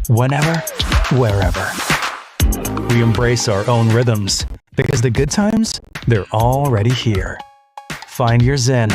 whenever, wherever. We embrace our own rhythms because the good times, they're already here. Find your zen.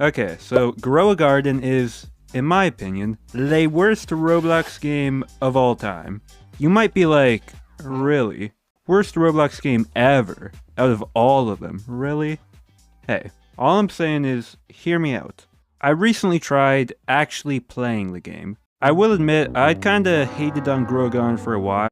Okay, so Grow a Garden is, in my opinion, the worst Roblox game of all time. You might be like, really? Worst Roblox game ever, out of all of them, really? Hey, all I'm saying is, hear me out. I recently tried actually playing the game. I will admit, I'd kinda hated on Grow a Garden for a while.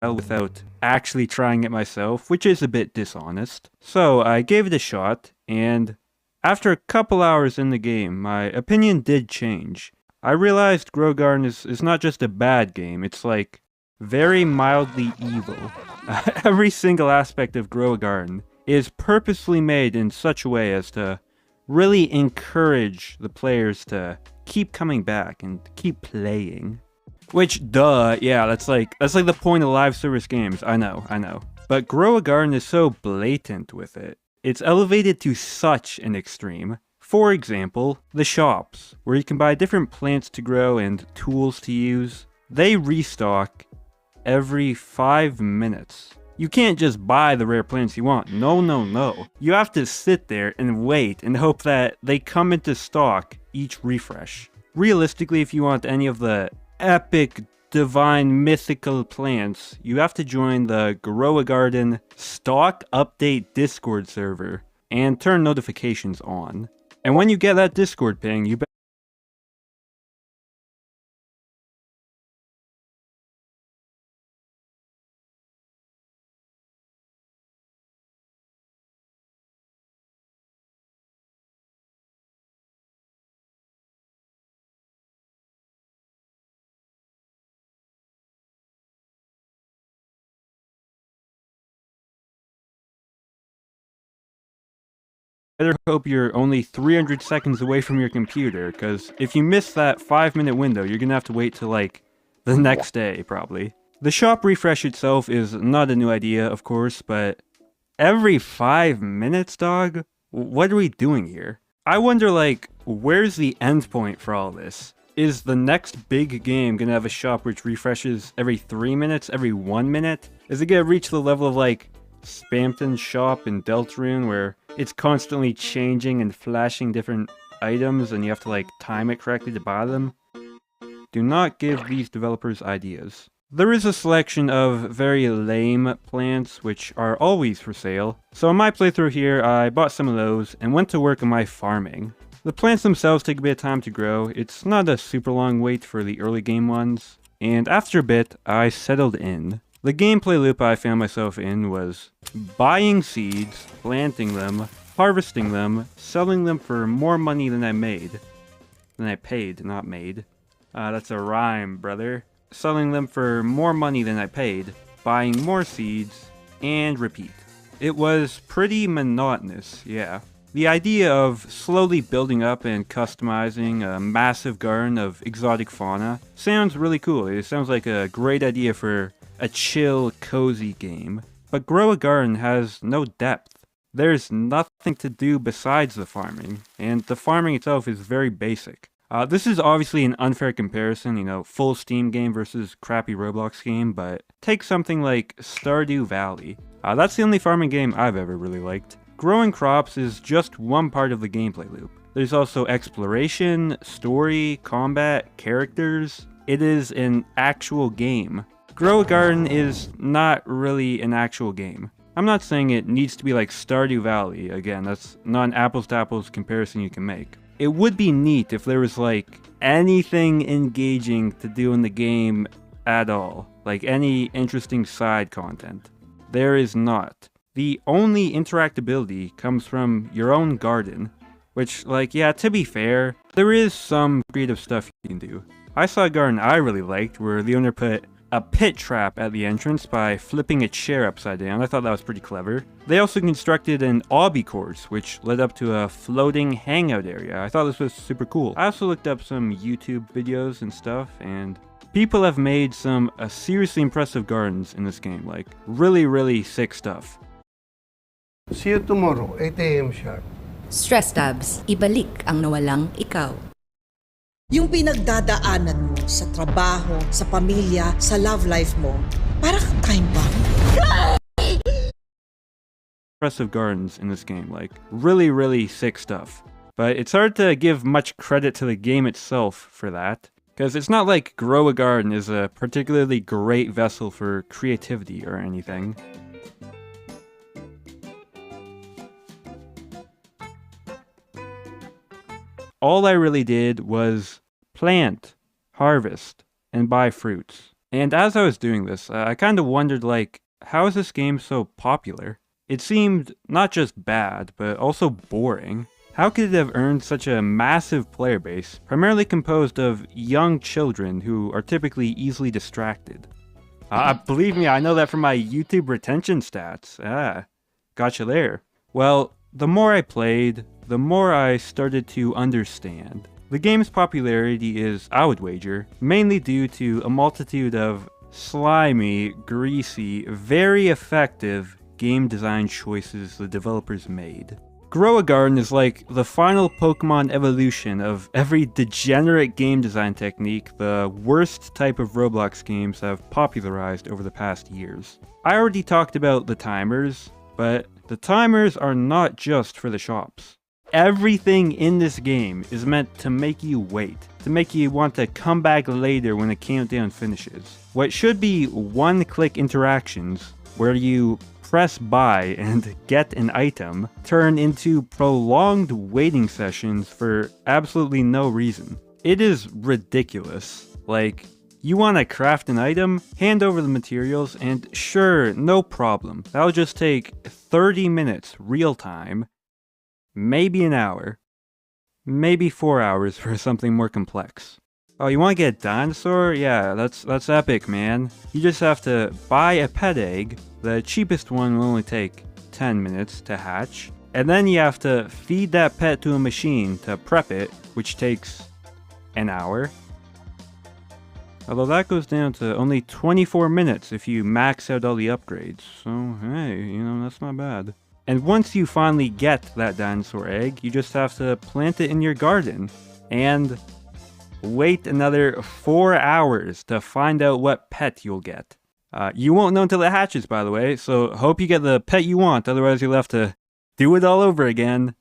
Without actually trying it myself, which is a bit dishonest. So I gave it a shot, and after a couple hours in the game, my opinion did change. I realized Grow Garden is not just a bad game, it's like very mildly evil. Every single aspect of Grow a Garden is purposely made in such a way as to really encourage the players to keep coming back and keep playing. Which, duh, yeah, that's like the point of live service games, I know. But Grow a Garden is so blatant with it. It's elevated to such an extreme. For example, the shops, where you can buy different plants to grow and tools to use. They restock every 5 minutes. You can't just buy the rare plants you want, no. You have to sit there and wait and hope that they come into stock each refresh. Realistically, if you want any of the epic, divine, mythical plants, you have to join the Grow a Garden stock update Discord server and turn notifications on. And when you get that Discord ping, you Better hope you're only 300 seconds away from your computer, because if you miss that 5-minute window, you're gonna have to wait till like the next day, probably. The shop refresh itself is not a new idea, of course, but every 5 minutes, dog? What are we doing here? I wonder, like, where's the end point for all this? Is the next big game gonna have a shop which refreshes every 3 minutes, every 1 minute? Is it gonna reach the level of, like, Spamton's shop in Deltarune, where it's constantly changing and flashing different items and you have to, like, time it correctly to buy them? Do not give these developers ideas. There is a selection of very lame plants which are always for sale, so in my playthrough here I bought some of those and went to work on my farming. The plants themselves take a bit of time to grow, it's not a super long wait for the early game ones, and after a bit I settled in. The gameplay loop I found myself in was buying seeds, planting them, harvesting them, selling them for more money than I made. Than I paid, not made. That's a rhyme, brother. Selling them for more money than I paid, buying more seeds, and repeat. It was pretty monotonous, yeah. The idea of slowly building up and customizing a massive garden of exotic fauna sounds really cool. It sounds like a great idea for a chill, cozy game. But Grow a Garden has no depth. There's nothing to do besides the farming, and the farming itself is very basic. This is obviously an unfair comparison, you know, full Steam game versus crappy Roblox game, but take something like Stardew Valley. That's the only farming game I've ever really liked. Growing crops is just one part of the gameplay loop. There's also exploration, story, combat, characters. It is an actual game. Grow a Garden is not really an actual game. I'm not saying it needs to be like Stardew Valley, again, that's not an apples to apples comparison you can make. It would be neat if there was like anything engaging to do in the game at all, like any interesting side content. There is not. The only interactability comes from your own garden, which, like, yeah, to be fair, there is some creative stuff you can do. I saw a garden I really liked where the owner put a pit trap at the entrance by flipping a chair upside down. I thought that was pretty clever. They also constructed an obby course, which led up to a floating hangout area. I thought this was super cool. I also looked up some YouTube videos and stuff, and people have made some seriously impressive gardens in this game, like really sick stuff. See you tomorrow, 8 a.m. sharp. Stress tabs, ibalik ang nawalang ikaw. Yung pinagdadaanan mo sa trabaho, sa pamilya, sa love life mo, para kang time bomb. Impressive gardens in this game, like really sick stuff. But it's hard to give much credit to the game itself for that, because it's not like Grow a Garden is a particularly great vessel for creativity or anything. All I really did was plant, harvest, and buy fruits. And as I was doing this, I kind of wondered, like, how is this game so popular? It seemed not just bad, but also boring. How could it have earned such a massive player base, primarily composed of young children who are typically easily distracted? Believe me, I know that from my YouTube retention stats. Gotcha there. Well, the more I played, the more I started to understand. The game's popularity is, I would wager, mainly due to a multitude of slimy, greasy, very effective game design choices the developers made. Grow a Garden is like the final Pokemon evolution of every degenerate game design technique the worst type of Roblox games have popularized over the past years. I already talked about the timers, but the timers are not just for the shops. Everything in this game is meant to make you wait, to make you want to come back later when the countdown finishes. What should be one-click interactions, where you press buy and get an item, turn into prolonged waiting sessions for absolutely no reason. It is ridiculous. Like, you want to craft an item, hand over the materials, and sure, no problem. That'll just take 30 minutes real time. Maybe an hour. Maybe 4 hours for something more complex. Oh, you want to get a dinosaur? Yeah, that's epic, man. You just have to buy a pet egg. The cheapest one will only take 10 minutes to hatch. And then you have to feed that pet to a machine to prep it, which takes an hour. Although that goes down to only 24 minutes if you max out all the upgrades. So hey, you know, that's not bad. And once you finally get that dinosaur egg, you just have to plant it in your garden. And wait another 4 hours to find out what pet you'll get. You won't know until it hatches, by the way, so hope you get the pet you want, otherwise you'll have to do it all over again.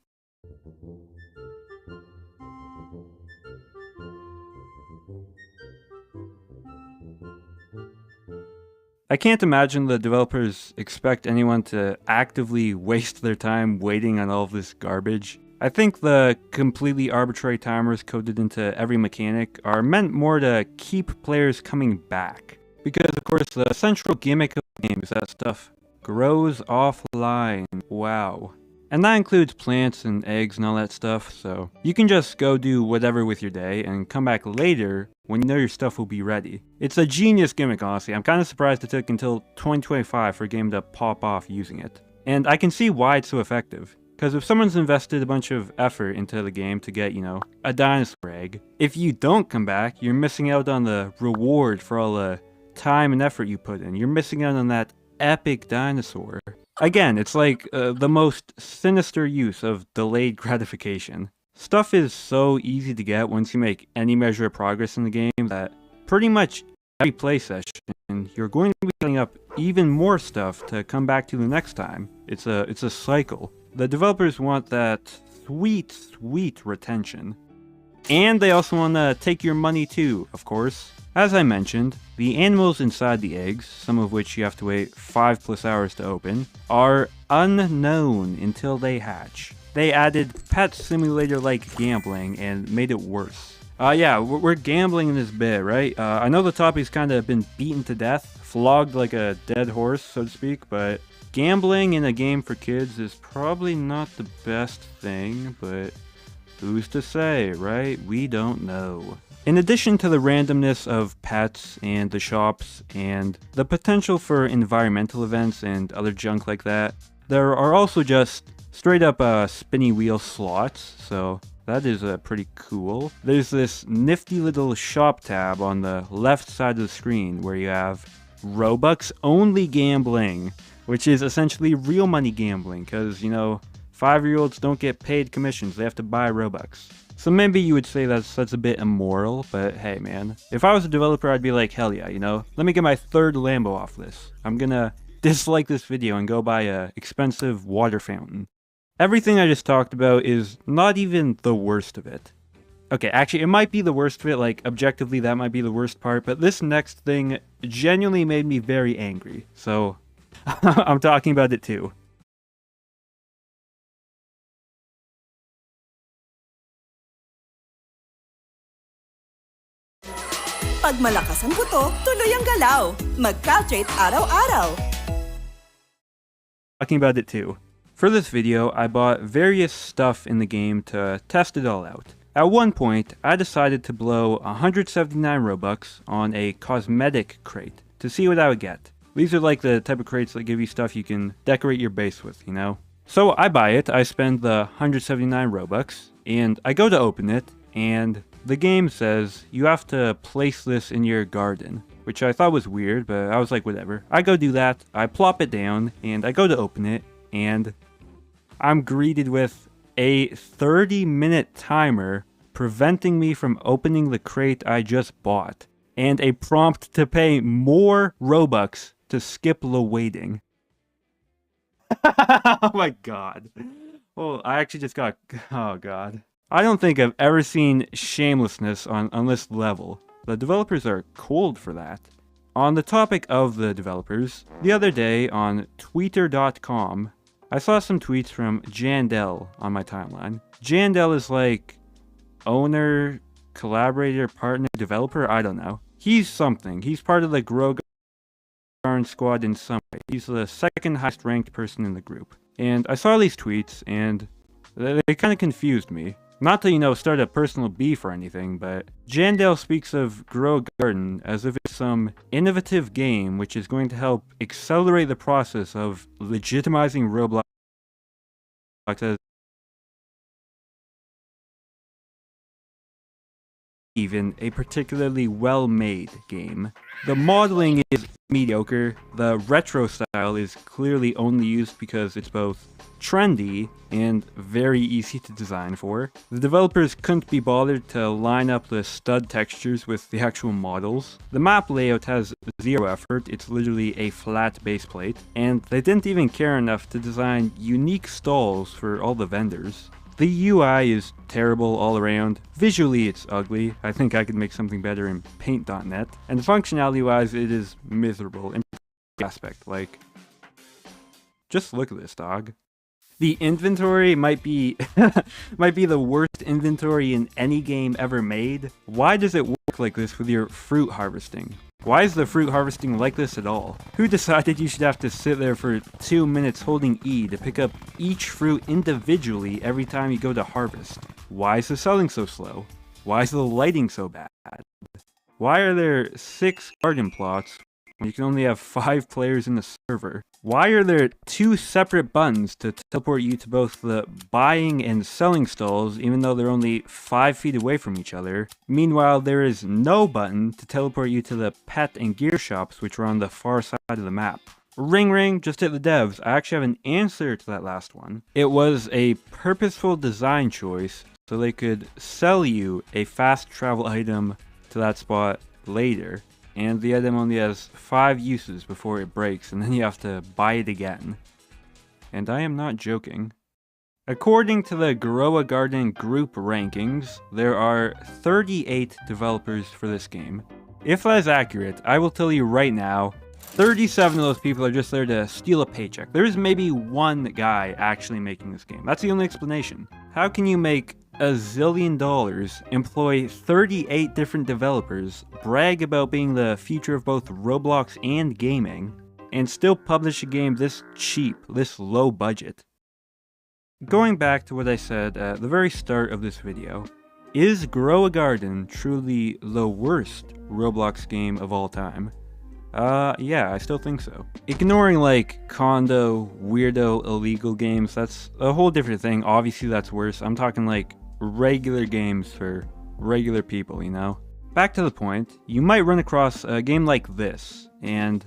I can't imagine the developers expect anyone to actively waste their time waiting on all of this garbage. I think the completely arbitrary timers coded into every mechanic are meant more to keep players coming back. Because of course the central gimmick of the game is that stuff grows offline. Wow. And that includes plants and eggs and all that stuff, so you can just go do whatever with your day and come back later when you know your stuff will be ready. It's a genius gimmick, honestly. I'm kind of surprised it took until 2025 for a game to pop off using it. And I can see why it's so effective. Because if someone's invested a bunch of effort into the game to get, you know, a dinosaur egg, if you don't come back, you're missing out on the reward for all the time and effort you put in. You're missing out on that epic dinosaur. Again, it's like the most sinister use of delayed gratification. Stuff is so easy to get once you make any measure of progress in the game that pretty much every play session you're going to be getting up even more stuff to come back to the next time. It's a cycle. The developers want that sweet retention. And they also want to take your money too, of course. As I mentioned, the animals inside the eggs, some of which you have to wait 5+ hours to open, are unknown until they hatch. They added pet simulator-like gambling and made it worse. Yeah, we're gambling in this bit, right? I know the topic's kind of been beaten to death, flogged like a dead horse, so to speak, but gambling in a game for kids is probably not the best thing, but who's to say, right? We don't know. In addition to the randomness of pets and the shops and the potential for environmental events and other junk like that, there are also just straight up spinny wheel slots, so that is pretty cool. There's this nifty little shop tab on the left side of the screen where you have Robux only gambling, which is essentially real money gambling because, you know, 5-year-olds don't get paid commissions, they have to buy Robux. So maybe you would say that's a bit immoral, but hey man, if I was a developer I'd be like, hell yeah, you know, let me get my third Lambo off this. I'm gonna dislike this video and go buy a expensive water fountain. Everything I just talked about is not even the worst of it. Okay, actually it might be the worst of it, like objectively that might be the worst part, but this next thing genuinely made me very angry, so I'm talking about it too. Pag malakas ang buto, tuloy ang galaw. Mag-caltrate araw-araw. Talking about it too. For this video, I bought various stuff in the game to test it all out. At one point, I decided to blow 179 Robux on a cosmetic crate to see what I would get. These are like the type of crates that give you stuff you can decorate your base with, you know? So I buy it, I spend the 179 Robux, and I go to open it, and the game says you have to place this in your garden, which I thought was weird, but I was like, whatever. I go do that, I plop it down, and I go to open it, and I'm greeted with a 30-minute timer preventing me from opening the crate I just bought, and a prompt to pay more Robux to skip the waiting. Oh my god. Oh, I actually just got... Oh god. I don't think I've ever seen shamelessness on this level. The developers are cold for that. On the topic of the developers, the other day on Twitter.com, I saw some tweets from Jandel on my timeline. Jandel is like owner, collaborator, partner, developer, I don't know. He's something. He's part of the Grow Garden squad in some way. He's the second highest ranked person in the group. And I saw these tweets and they kind of confused me. Not to, you know, start a personal beef or anything, but Jandel speaks of Grow Garden as if it's some innovative game which is going to help accelerate the process of legitimizing Roblox as even a particularly well-made game. The modeling is mediocre, the retro style is clearly only used because it's both trendy and very easy to design for. The developers couldn't be bothered to line up the stud textures with the actual models. The map layout has zero effort, it's literally a flat base plate, and they didn't even care enough to design unique stalls for all the vendors. The UI is terrible all around. Visually, it's ugly. I think I could make something better in Paint.net. And functionality-wise, it is miserable in every aspect. Like, just look at this, dog. The inventory might be might be the worst inventory in any game ever made. Why does it work like this with your fruit harvesting? Why is the fruit harvesting like this at all? Who decided you should have to sit there for 2 minutes holding E to pick up each fruit individually every time you go to harvest? Why is the selling so slow? Why is the lighting so bad? Why are there 6 garden plots when you can only have 5 players in the server? Why are there 2 separate buttons to teleport you to both the buying and selling stalls even though they're only 5 feet away from each other? Meanwhile, there is no button to teleport you to the pet and gear shops which are on the far side of the map. Ring ring, just hit the devs. I actually have an answer to that last one. It was a purposeful design choice so they could sell you a fast travel item to that spot later. And the item only has 5 uses before it breaks, and then you have to buy it again. And I am not joking. According to the Grow a Garden group rankings, there are 38 developers for this game. If that is accurate, I will tell you right now, 37 of those people are just there to steal a paycheck. There's maybe one guy actually making this game. That's the only explanation. How can you make $1 zillion, employ 38 different developers, brag about being the future of both Roblox and gaming, and still publish a game this cheap, this low budget? Going back to what I said at the very start of this video, is Grow a Garden truly the worst Roblox game of all time? Yeah, I still think so. Ignoring like condo, weirdo, illegal games, that's a whole different thing. Obviously that's worse. I'm talking like regular games for regular people, you know? Back to the point, you might run across a game like this, and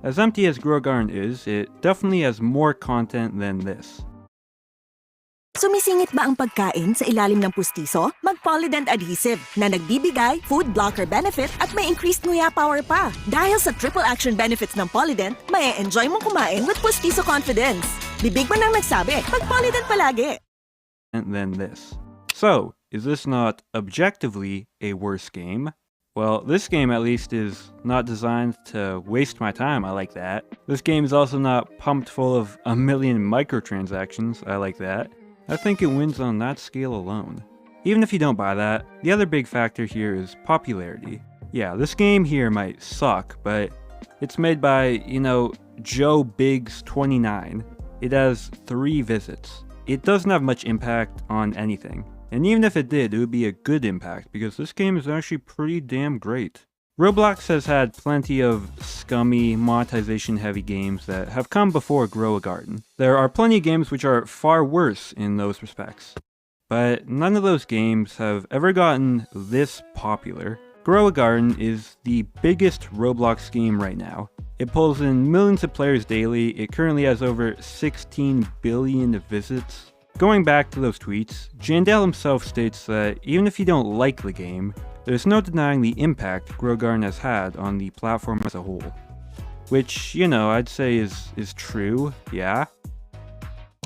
as empty as Grow a Garden is, it definitely has more content than this. Sumisingit ba ang pagkain sa ilalim ng pustiso? Mag-Polydent Adhesive na nagbibigay food blocker benefit at may increased nguya power pa. Dahil sa triple action benefits ng Polydent, may enjoy mong kumain with pustiso confidence. Bibig man ang nagsabi, mag-Polydent palagi. And then this. So, is this not objectively a worse game? Well, this game at least is not designed to waste my time, I like that. This game is also not pumped full of a million microtransactions, I like that. I think it wins on that scale alone. Even if you don't buy that, the other big factor here is popularity. Yeah, this game here might suck, but it's made by, you know, Joe Biggs 29. It has 3 visits. It doesn't have much impact on anything. And even if it did, it would be a good impact, because this game is actually pretty damn great. Roblox has had plenty of scummy, monetization-heavy games that have come before Grow a Garden. There are plenty of games which are far worse in those respects. But none of those games have ever gotten this popular. Grow a Garden is the biggest Roblox game right now. It pulls in millions of players daily. It currently has over 16 billion visits. Going back to those tweets, Jandel himself states that even if you don't like the game, there's no denying the impact Grow a Garden has had on the platform as a whole. Which, you know, I'd say is true, yeah.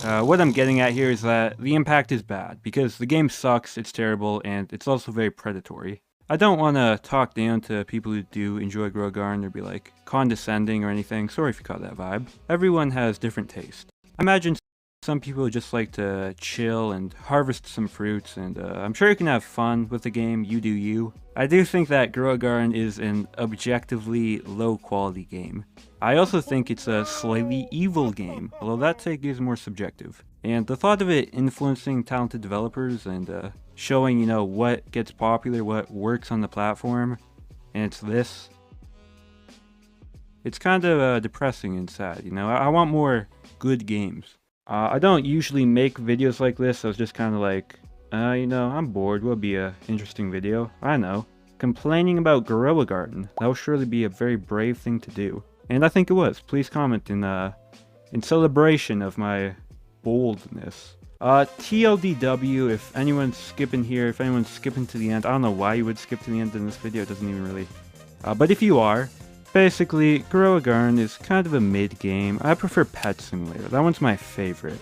What I'm getting at here is that the impact is bad, because the game sucks, it's terrible, and it's also very predatory. I don't want to talk down to people who do enjoy Grow a Garden or be like condescending or anything, sorry if you caught that vibe. Everyone has different taste. I imagine some people just like to chill and harvest some fruits, and I'm sure you can have fun with the game, you do you. I do think that Grow a Garden is an objectively low quality game. I also think it's a slightly evil game, although that take is more subjective. And the thought of it influencing talented developers and showing, you know, what gets popular, what works on the platform, and it's this. It's kind of depressing and sad, you know? I want more good games. I don't usually make videos like this, so it's just kind of like, you know, I'm bored, will be a interesting video. I know. Complaining about Gorilla Garden. That will surely be a very brave thing to do. And I think it was. Please comment in celebration of my boldness. TLDW, if anyone's skipping here, if anyone's skipping to the end, I don't know why you would skip to the end in this video, it doesn't even really... but if you are, basically, Gorilla Garden is kind of a mid-game. I prefer Pet Simulator. That one's my favorite.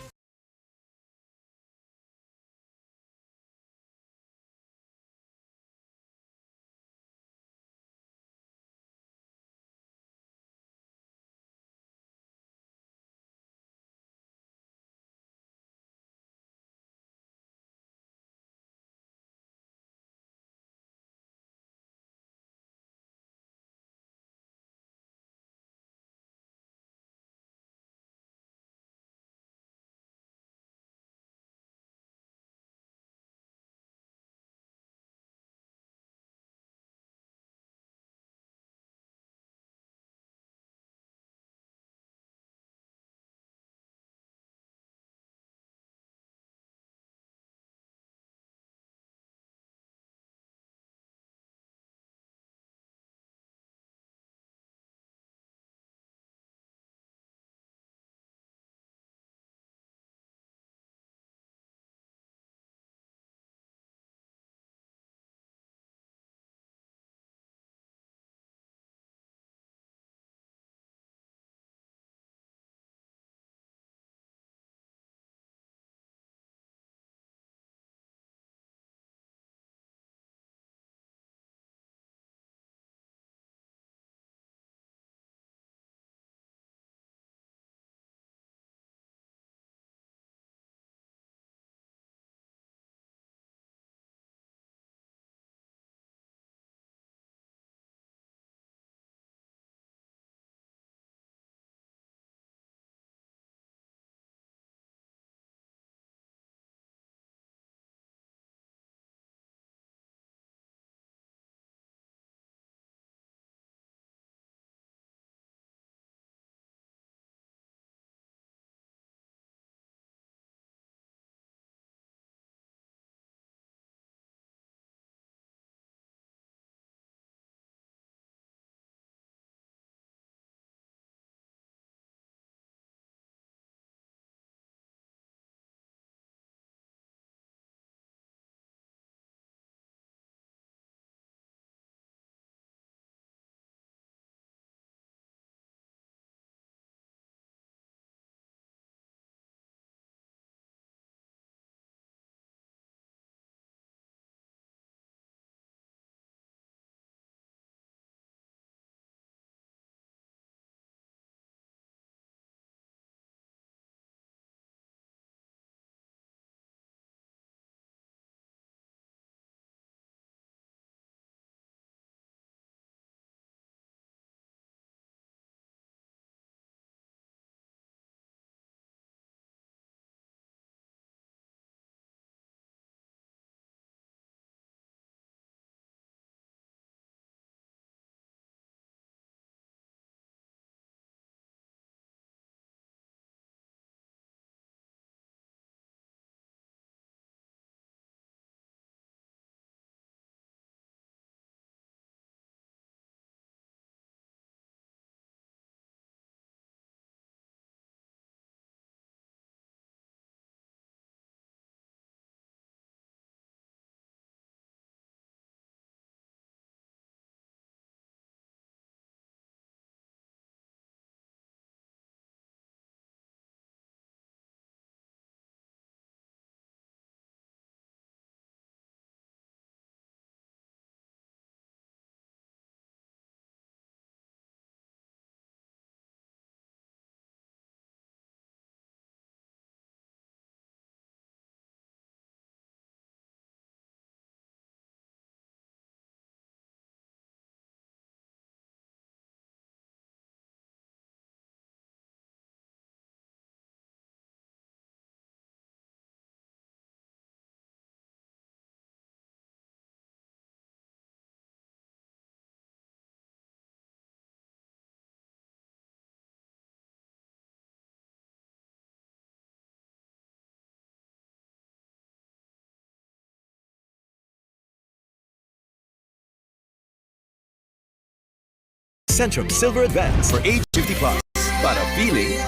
Centrum Silver Advance for age 50 plus. Para feeling.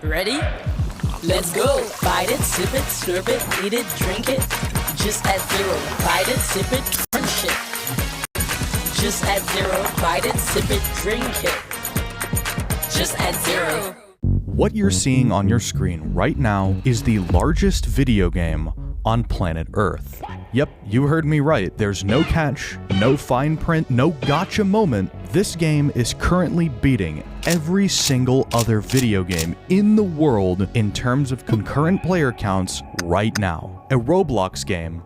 Ready? Let's go. Bite it, sip it, slurp it, eat it, drink it. Just add zero. Bite it, sip it, crunch it. Just add zero. Bite it, sip it, drink it. Just add zero. What you're seeing on your screen right now is the largest video game on planet Earth. Yep, you heard me right. There's no catch, no fine print, no gotcha moment. This game is currently beating every single other video game in the world in terms of concurrent player counts right now. A Roblox game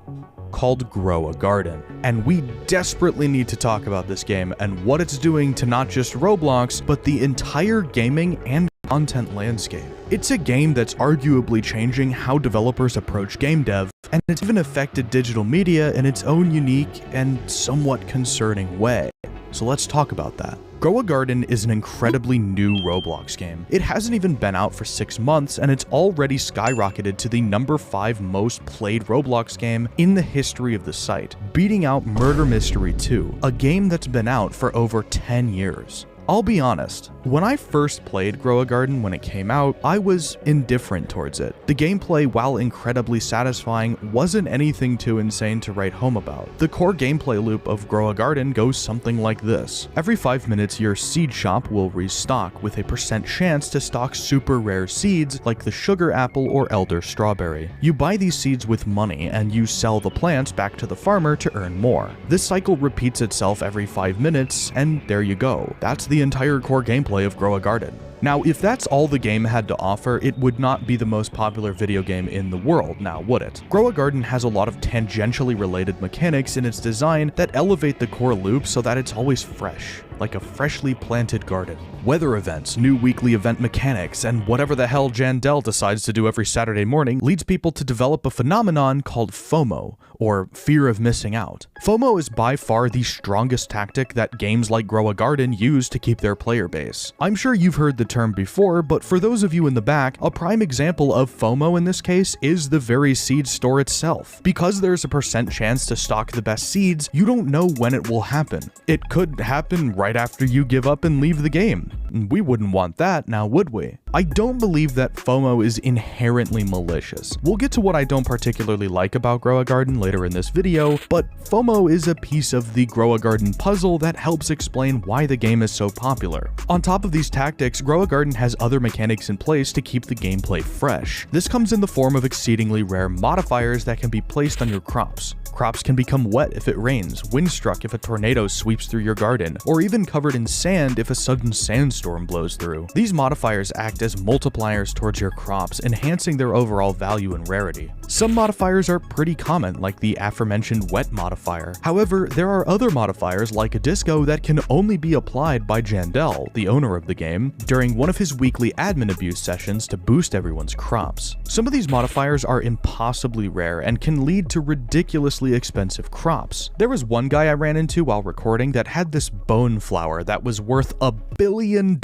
called Grow a Garden. And we desperately need to talk about this game and what it's doing to not just Roblox, but the entire gaming and content landscape. It's a game that's arguably changing how developers approach game dev, and it's even affected digital media in its own unique and somewhat concerning way. So let's talk about that. Grow a Garden is an incredibly new Roblox game. It hasn't even been out for 6 months, and it's already skyrocketed to the number 5 most played Roblox game in the history of the site, beating out Murder Mystery 2, a game that's been out for over 10 years. I'll be honest, when I first played Grow a Garden when it came out, I was indifferent towards it. The gameplay, while incredibly satisfying, wasn't anything too insane to write home about. The core gameplay loop of Grow a Garden goes something like this. Every 5 minutes, your seed shop will restock with a % chance to stock super rare seeds like the sugar apple or elder strawberry. You buy these seeds with money and you sell the plants back to the farmer to earn more. This cycle repeats itself every 5 minutes, and there you go. That's the entire core gameplay of Grow a Garden. Now, if that's all the game had to offer, it would not be the most popular video game in the world, now would it? Grow a Garden has a lot of tangentially related mechanics in its design that elevate the core loop so that it's always fresh, like a freshly planted garden. Weather events, new weekly event mechanics, and whatever the hell Jandel decides to do every Saturday morning leads people to develop a phenomenon called FOMO, or fear of missing out. FOMO is by far the strongest tactic that games like Grow a Garden use to keep their player base. I'm sure you've heard the term before, but for those of you in the back, a prime example of FOMO in this case is the very seed store itself. Because there's a % chance to stock the best seeds, you don't know when it will happen. It could happen right after you give up and leave the game. We wouldn't want that, now would we? I don't believe that FOMO is inherently malicious. We'll get to what I don't particularly like about Grow a Garden later in this video, but FOMO is a piece of the Grow a Garden puzzle that helps explain why the game is so popular. On top of these tactics, Grow a Garden has other mechanics in place to keep the gameplay fresh. This comes in the form of exceedingly rare modifiers that can be placed on your crops. Crops can become wet if it rains, windstruck if a tornado sweeps through your garden, or even covered in sand if a sudden sandstorm blows through. These modifiers act as multipliers towards your crops, enhancing their overall value and rarity. Some modifiers are pretty common, like the aforementioned wet modifier. However, there are other modifiers like a disco that can only be applied by Jandel, the owner of the game, during one of his weekly admin abuse sessions to boost everyone's crops. Some of these modifiers are impossibly rare and can lead to ridiculously expensive crops. There was one guy I ran into while recording that had this bone flower that was worth $1 billion.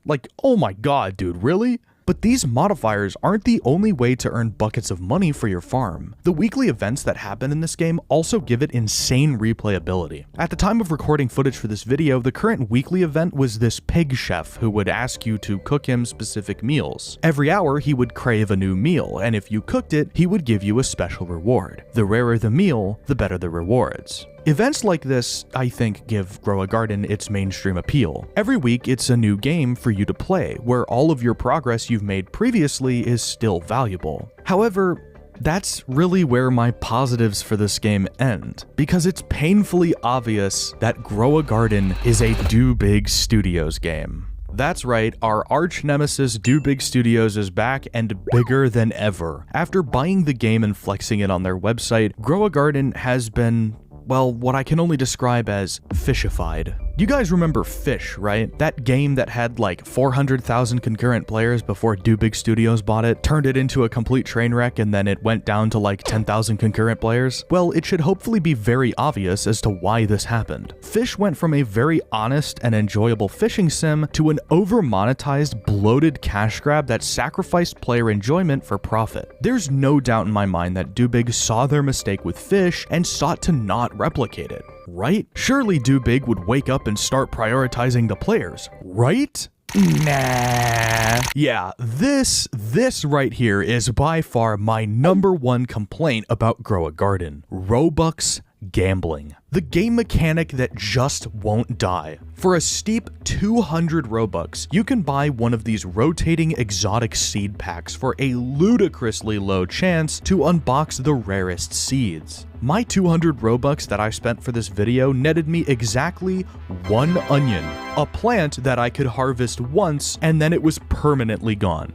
Like, oh my god, dude, really? But these modifiers aren't the only way to earn buckets of money for your farm. The weekly events that happen in this game also give it insane replayability. At the time of recording footage for this video, the current weekly event was this pig chef who would ask you to cook him specific meals. Every hour, he would crave a new meal, and if you cooked it, he would give you a special reward. The rarer the meal, the better the rewards. Events like this, I think, give Grow a Garden its mainstream appeal. Every week, it's a new game for you to play, where all of your progress you've made previously is still valuable. However, that's really where my positives for this game end, because it's painfully obvious that Grow a Garden is a Do Big Studios game. That's right, our arch nemesis Do Big Studios is back and bigger than ever. After buying the game and flexing it on their website, Grow a Garden has been, well, what I can only describe as fishified. You guys remember Fish, right? That game that had like 400,000 concurrent players before Do Big Studios bought it, turned it into a complete train wreck, and then it went down to like 10,000 concurrent players? Well, it should hopefully be very obvious as to why this happened. Fish went from a very honest and enjoyable fishing sim to an over-monetized, bloated cash grab that sacrificed player enjoyment for profit. There's no doubt in my mind that Do Big saw their mistake with Fish and sought to not replicate it. right? Surely Do Big would wake up and start prioritizing the players, right? Nah. Yeah, this right here is by far my #1 complaint about Grow a Garden. Robux gambling. The game mechanic that just won't die. For a steep 200 Robux, you can buy one of these rotating exotic seed packs for a ludicrously low chance to unbox the rarest seeds. My 200 Robux that I spent for this video netted me exactly 1 onion, a plant that I could harvest once and then it was permanently gone.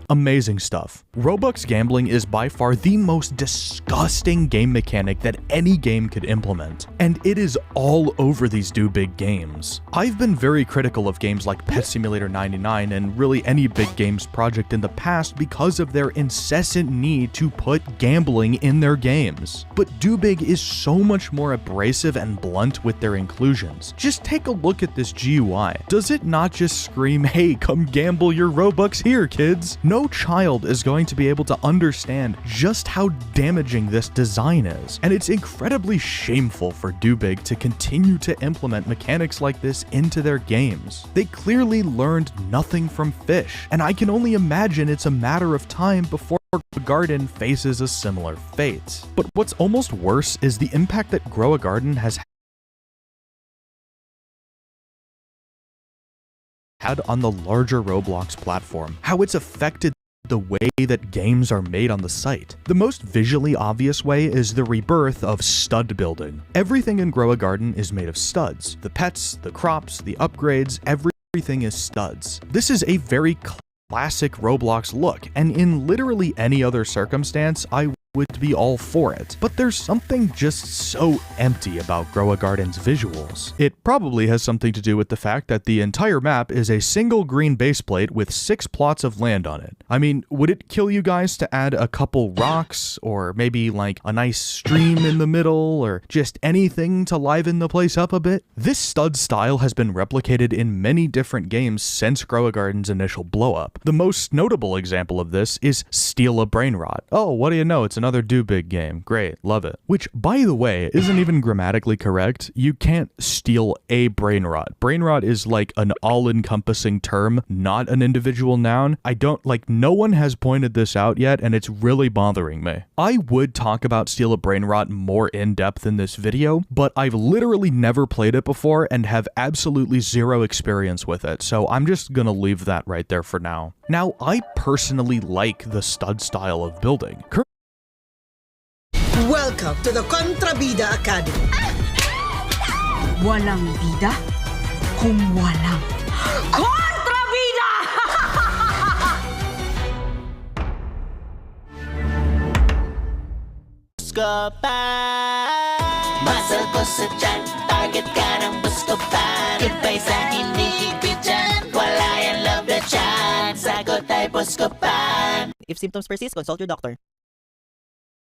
Amazing stuff. Robux gambling is by far the most disgusting game mechanic that any game could implement, and it is all over these Do Big games. I've been very critical of games like Pet Simulator 99 and really any big games project in the past because of their incessant need to put gambling in their games. But Do Big is so much more abrasive and blunt with their inclusions. Just take a look at this GUI. Does it not just scream, hey, come gamble your Robux here, kids? No child is going to be able to understand just how damaging this design is, and it's incredibly shameful for Do Big to continue to implement mechanics like this into their games. They clearly learned nothing from Fish, and I can only imagine it's a matter of time before the Garden faces a similar fate. But what's almost worse is the impact that Grow a Garden has had on the larger Roblox platform, how it's affected the way that games are made on the site. The most visually obvious way is the rebirth of stud building. Everything in Grow a Garden is made of studs. The pets, the crops, the upgrades, everything is studs. This is a very classic Roblox look, and in literally any other circumstance, I would be all for it. But there's something just so empty about Grow a Garden's visuals. It probably has something to do with the fact that the entire map is a single green base plate with 6 plots of land on it. I mean, would it kill you guys to add a couple rocks, or maybe like a nice stream in the middle, or just anything to liven the place up a bit? This stud style has been replicated in many different games since Grow a Garden's initial blow up. The most notable example of this is Steal a Brain Rot. Oh, what do you know, it's another Do Big game. Great, love it. Which, by the way, isn't even grammatically correct. You can't steal a brain rot. Brain rot is like an all-encompassing term, not an individual noun. No one has pointed this out yet, and it's really bothering me. I would talk about Steal a Brain Rot more in depth in this video, but I've literally never played it before and have absolutely zero experience with it, so I'm just gonna leave that right there for now. Now, I personally like the stud style of building. Welcome to the Kontrabida Academy. Walang bida kung walang kontrabida! Muscle ko sa tiyan, target ka ng Buscopan. Goodbye sa hindi higpit dyan, wala yan love na tiyan. Sagot ay Buscopan. If symptoms persist, consult your doctor.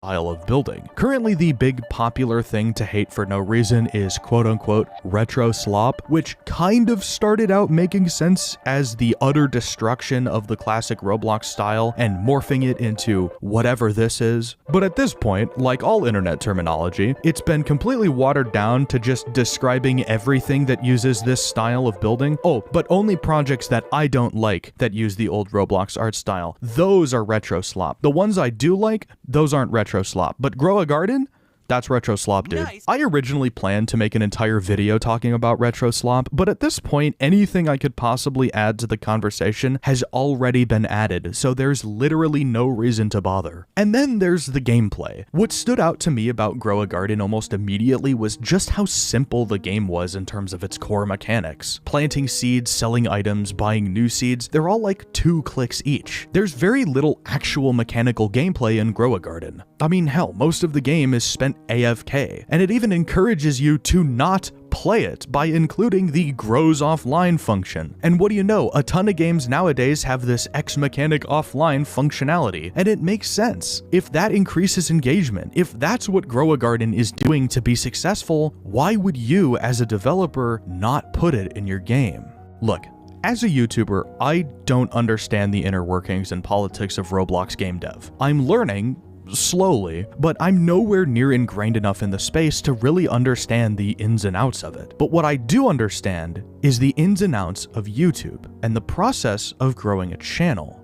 Style of building. Currently, the big popular thing to hate for no reason is quote-unquote retro slop, which kind of started out making sense as the utter destruction of the classic Roblox style and morphing it into whatever this is. But at this point, like all internet terminology, it's been completely watered down to just describing everything that uses this style of building. Oh, but only projects that I don't like that use the old Roblox art style. Those are retro slop. The ones I do like, those aren't retro slop. But Grow a Garden? That's retro slop, dude. Nice. I originally planned to make an entire video talking about retro slop, but at this point, anything I could possibly add to the conversation has already been added, so there's literally no reason to bother. And then there's the gameplay. What stood out to me about Grow a Garden almost immediately was just how simple the game was in terms of its core mechanics. Planting seeds, selling items, buying new seeds, they're all like 2 clicks each. There's very little actual mechanical gameplay in Grow a Garden. I mean, hell, most of the game is spent AFK, and it even encourages you to not play it by including the grows offline function. And what do you know, a ton of games nowadays have this X mechanic offline functionality, and it makes sense. If that increases engagement, if that's what Grow a Garden is doing to be successful, why would you as a developer not put it in your game? Look, as a YouTuber, I don't understand the inner workings and politics of Roblox game dev. I'm learning, slowly, but I'm nowhere near ingrained enough in the space to really understand the ins and outs of it. But what I do understand is the ins and outs of YouTube and the process of growing a channel.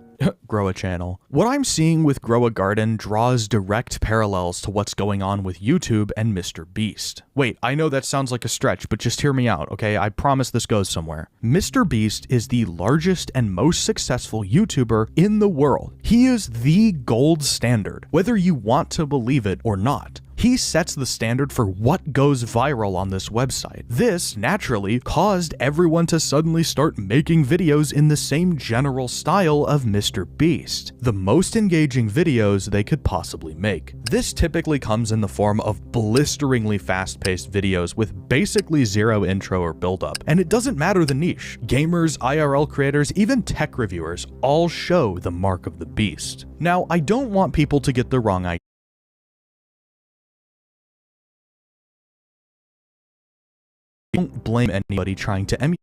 Grow a channel. What I'm seeing with Grow a Garden draws direct parallels to what's going on with YouTube and Mr. Beast. Wait, I know that sounds like a stretch, but just hear me out, okay? I promise this goes somewhere. Mr. Beast is the largest and most successful YouTuber in the world. He is the gold standard, whether you want to believe it or not. He sets the standard for what goes viral on this website. This, naturally, caused everyone to suddenly start making videos in the same general style of Mr. Beast, the most engaging videos they could possibly make. This typically comes in the form of blisteringly fast-paced videos with basically zero intro or build-up, and it doesn't matter the niche. Gamers, IRL creators, even tech reviewers all show the mark of the beast. Now, I don't want people to get the wrong idea. Don't blame anybody trying to emulate